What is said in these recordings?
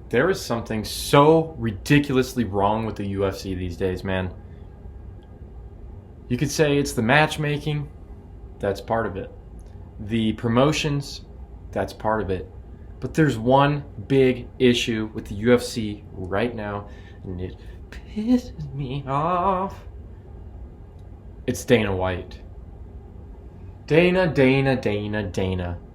There is something so ridiculously wrong with the UFC these days, man. You could say it's the matchmaking, that's part of it. The promotions, that's part of it. But there's one big issue with the UFC right now, and it pisses me off. It's Dana White. Dana.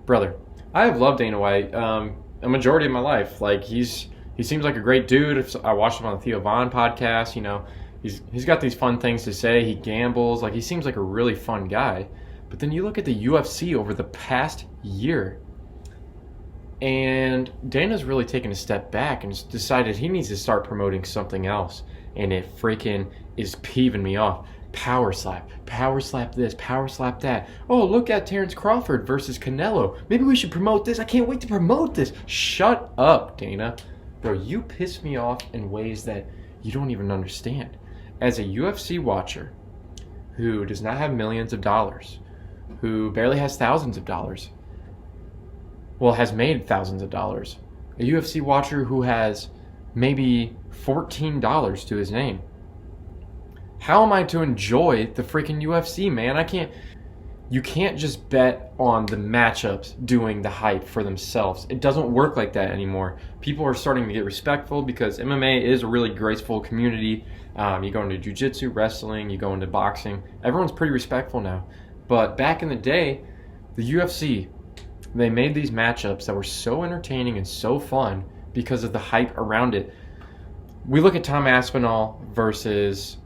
Brother, I have loved Dana White a majority of my life. Like, he seems like a great dude. I watched him on the Theo Von podcast, you know. He's got these fun things to say. He gambles. Like, he seems like a really fun guy. But then you look at the UFC over the past year, and Dana's really taken a step back and decided he needs to start promoting something else. And it freaking is peeving me off. Power slap this, power slap that. Oh, look at Terrence Crawford versus Canelo. Maybe we should promote this. I can't wait to promote this. Shut up, Dana. Bro, you piss me off in ways that you don't even understand. As a UFC watcher who does not have millions of dollars, who barely has thousands of dollars, well, has made thousands of dollars, a UFC watcher who has maybe $14 to his name, how am I to enjoy the freaking UFC, man? You can't just bet on the matchups doing the hype for themselves. It doesn't work like that anymore. People are starting to get respectful because MMA is a really graceful community. You go into jiu-jitsu, wrestling, you go into boxing. Everyone's pretty respectful now. But back in the day, the UFC, they made these matchups that were so entertaining and so fun because of the hype around it. We look at Tom Aspinall versus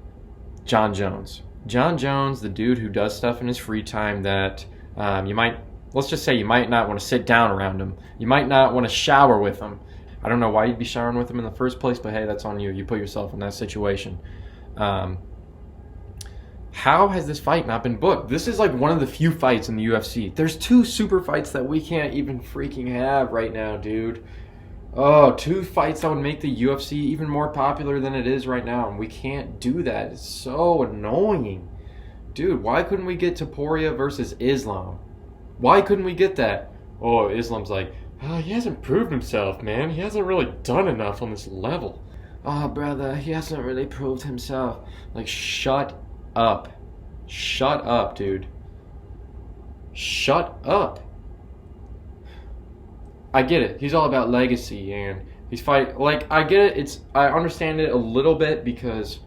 John Jones. John Jones, the dude who does stuff in his free time that let's just say you might not want to sit down around him. You might not want to shower with him. I don't know why you'd be showering with him in the first place, but hey, that's on you. You put yourself in that situation. How has this fight not been booked? This is like one of the few fights in the UFC. There's 2 super fights that we can't even freaking have right now, dude. Oh, 2 fights that would make the UFC even more popular than it is right now, and we can't do that. It's so annoying. Dude, why couldn't we get Topuria versus Islam? Why couldn't we get that? Oh, Islam's like, oh, he hasn't proved himself, man. He hasn't really done enough on this level. Oh, brother, he hasn't really proved himself. Like, shut up. Shut up, dude. Shut up. I get it. He's all about legacy and he's fight. Like, I get it. I understand it a little bit because,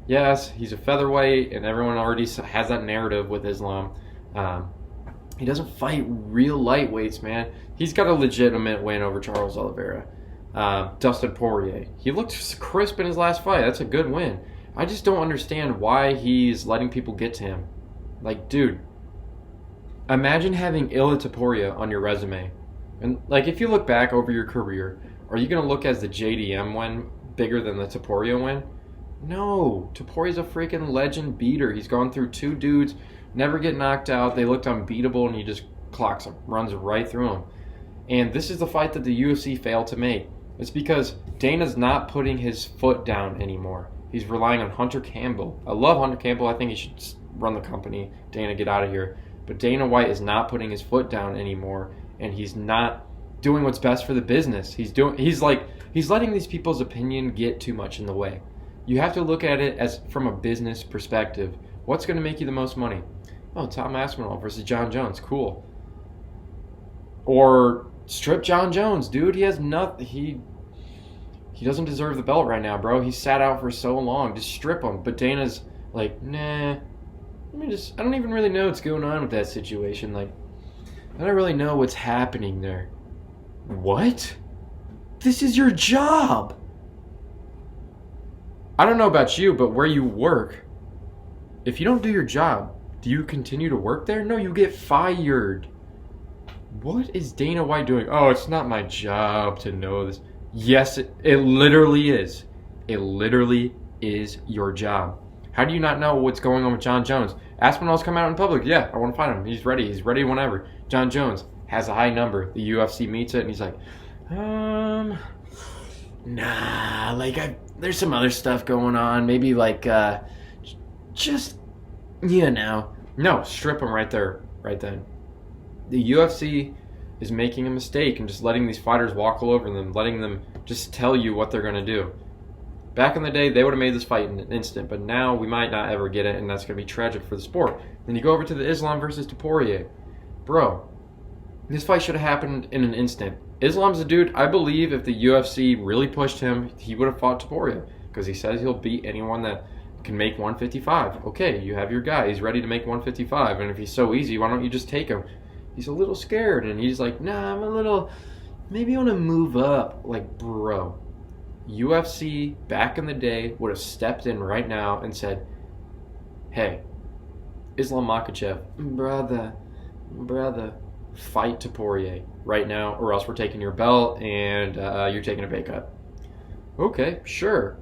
yes, he's a featherweight and everyone already has that narrative with Islam. He doesn't fight real lightweights, man. He's got a legitimate win over Charles Oliveira. Dustin Poirier. He looked crisp in his last fight. That's a good win. I just don't understand why he's letting people get to him. Like, dude, imagine having Ilia Topuria on your resume. And, like, if you look back over your career, are you going to look as the JDM win bigger than the Topuria win? No. Topuria's a freaking legend beater. He's gone through 2 dudes, never get knocked out. They looked unbeatable, and he just clocks them, runs right through them. And this is the fight that the UFC failed to make. It's because Dana's not putting his foot down anymore. He's relying on Hunter Campbell. I love Hunter Campbell. I think he should run the company. Dana, get out of here. But Dana White is not putting his foot down anymore. And he's not doing what's best for the business. He's letting these people's opinion get too much in the way. You have to look at it as from a business perspective. What's going to make you the most money? Oh, Tom Aspinall versus John Jones. Cool. Or strip John Jones, dude. He has nothing. He doesn't deserve the belt right now, bro. He sat out for so long. Just strip him. But Dana's like, nah. I don't even really know what's going on with that situation. Like, I don't really know what's happening there. What? This is your job. I don't know about you, but where you work, if you don't do your job, do you continue to work there? No, you get fired. What is Dana White doing? Oh, it's not my job to know this. Yes, it literally is. It literally is your job. How do you not know what's going on with John Jones? Aspinall's come out in public. Yeah, I want to fight him. He's ready. He's ready whenever. John Jones has a high number. The UFC meets it, and he's like, nah, like, there's some other stuff going on. Maybe, like, just, you know, No, strip him right there, right then. The UFC is making a mistake and just letting these fighters walk all over them, letting them just tell you what they're going to do. Back in the day, they would have made this fight in an instant, but now we might not ever get it, and that's going to be tragic for the sport. Then you go over to the Islam versus Poirier. Bro, this fight should have happened in an instant. Islam's a dude, I believe if the UFC really pushed him, he would have fought Poirier, because he says he'll beat anyone that can make 155. Okay, you have your guy. He's ready to make 155, and if he's so easy, why don't you just take him? He's a little scared, and he's like, nah, maybe I want to move up. Like, bro, UFC back in the day would have stepped in right now and said, hey, Islam Makhachev, brother, fight to Poirier right now, or else we're taking your belt and you're taking a pay cut. Okay, sure.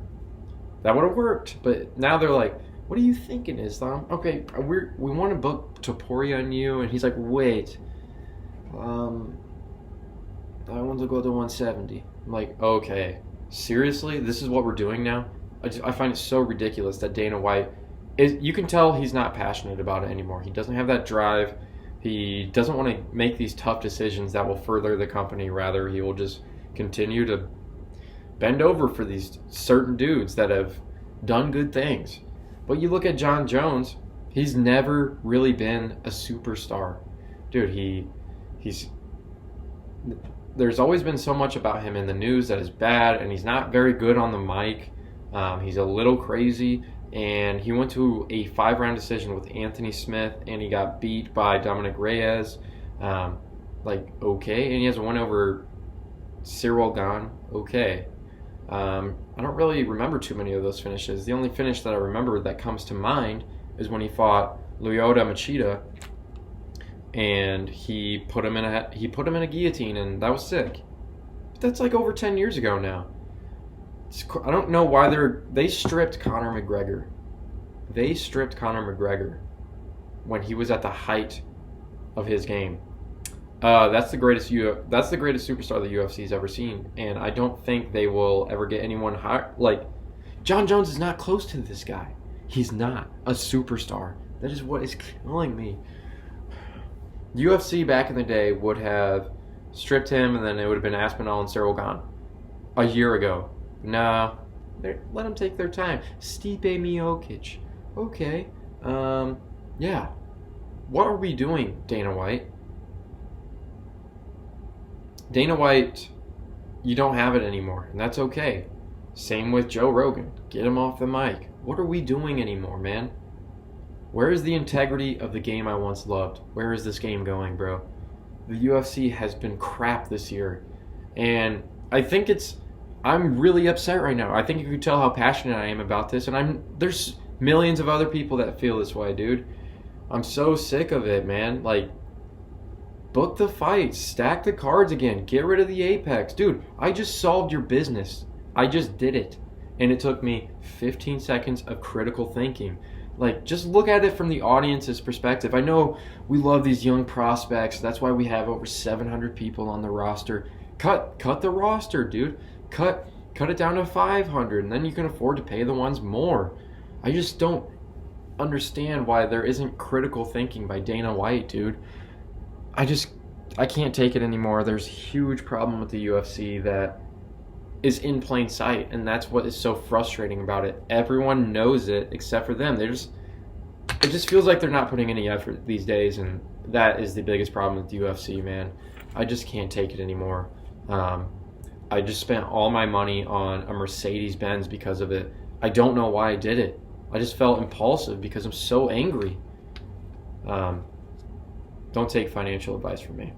That would have worked, but now they're like, what are you thinking, Islam? Okay, we want to book Topuria on you, and he's like, wait, I want to go to 170. I'm like, okay, seriously? This is what we're doing now? I find it so ridiculous that Dana White, you can tell he's not passionate about it anymore. He doesn't have that drive. He doesn't want to make these tough decisions that will further the company. Rather, he will just continue to bend over for these certain dudes that have done good things. But you look at John Jones, he's never really been a superstar. Dude, he's there's always been so much about him in the news that is bad, and he's not very good on the mic. He's a little crazy, and he went to a 5-round decision with Anthony Smith, and he got beat by Dominic Reyes. Okay, and he has a win over Cyril Gane. Okay. I don't really remember too many of those finishes. The only finish that I remember that comes to mind is when he fought Lyoto Machida, and he put him in a guillotine, and that was sick. But that's like over 10 years ago now. I don't know why they stripped Conor McGregor. They stripped Conor McGregor when he was at the height of his game. That's the greatest superstar the UFC's ever seen, and I don't think they will ever get anyone higher. Like, John Jones is not close to this guy. He's not a superstar. That is what is killing me. UFC back in the day would have stripped him, and then it would have been Aspinall and Cyril Gane a year ago. Nah, let them take their time. Stipe Miocic. Okay. Yeah. What are we doing, Dana White? Dana White, you don't have it anymore, and that's okay. Same with Joe Rogan. Get him off the mic. What are we doing anymore, man? Where is the integrity of the game I once loved? Where is this game going, bro? The UFC has been crap this year, and I'm really upset right now. I think you can tell how passionate I am about this, and there's millions of other people that feel this way, dude. I'm so sick of it, man. Like, book the fights, stack the cards again, get rid of the Apex. Dude, I just solved your business. I just did it. And it took me 15 seconds of critical thinking. Like, just look at it from the audience's perspective. I know we love these young prospects. That's why we have over 700 people on the roster. Cut the roster, dude. Cut it down to 500, and then you can afford to pay the ones more. I just don't understand why there isn't critical thinking by Dana White, dude. I can't take it anymore. There's a huge problem with the UFC that is in plain sight, and that's what is so frustrating about it. Everyone knows it except for them. It just feels like they're not putting any effort these days, and that is the biggest problem with the UFC, man. I just can't take it anymore. I just spent all my money on a Mercedes-Benz because of it. I don't know why I did it. I just felt impulsive because I'm so angry. Don't take financial advice from me.